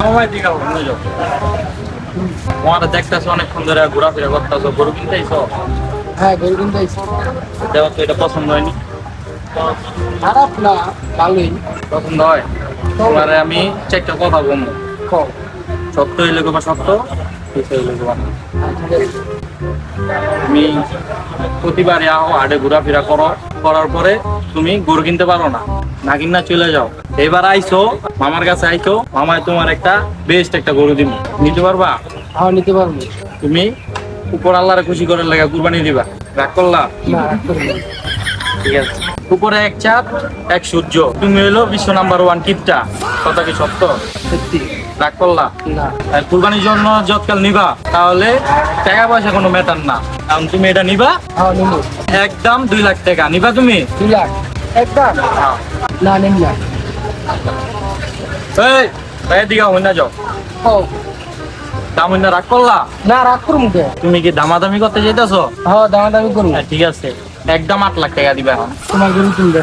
সবাই দিকে অন্য যাও তোমার দেখতেছো অনেকক্ষণ ধরে ঘোরাফেরা করতেছো গরু কিনতেইছো হ্যাঁ গরু কিনতে আইছি। দেখো তো এটা পছন্দ হয়নি খারাপ না, ভালোই। পছন্দ হয় তোমার আমি চারটা কথা বলবো কম। সত্য হইলে বা সত্য মিথ্যা হইলে বা না। ঠিক আছে। তুমি প্রতিবারে আও হাটে ঘোরাফেরা করো করার পরে তুমি গরু কিনতে পারো না না কিনা চলে যাও এবার আইছো মামার কাছে আইছো মামায় তোমার একটা বেস্ট একটা গরু দিব নিতে পারবা হ্যাঁ নিতে পারবো। তুমি উপর আল্লাহরে খুশি করার লাগা কুরবানি দিবা রাগ করলা না রাগ করবো না। ঠিক আছে উপরে এক চাঁদ এক সূর্য তুমি হইলো বিশ্ব নাম্বার 1 কিপটা কথা কি সত্য সত্যি। রাগ করলা না। আর কুরবানির জন্য যতকাল নিবা তাহলে টাকা পয়সা কোনো ম্যাটার না কারণ তুমি এটা নিবা হ্যাঁ নিবো। একদম 2 লাখ টাকা নিবা তুমি 2 লাখ একদম। হ্যাঁ। না নেন না। এই ভাই দিঘা হই না যাও ও দাম হই না রাগ করলা না রাগ করবো কে? তুমি কি দামাদামি করতে চাইতেছো হ্যাঁ দামাদামি করবো। ঠিক আছে একদম 8 লাখ টাকা দিবা এখন তোমার গরু কিনবে।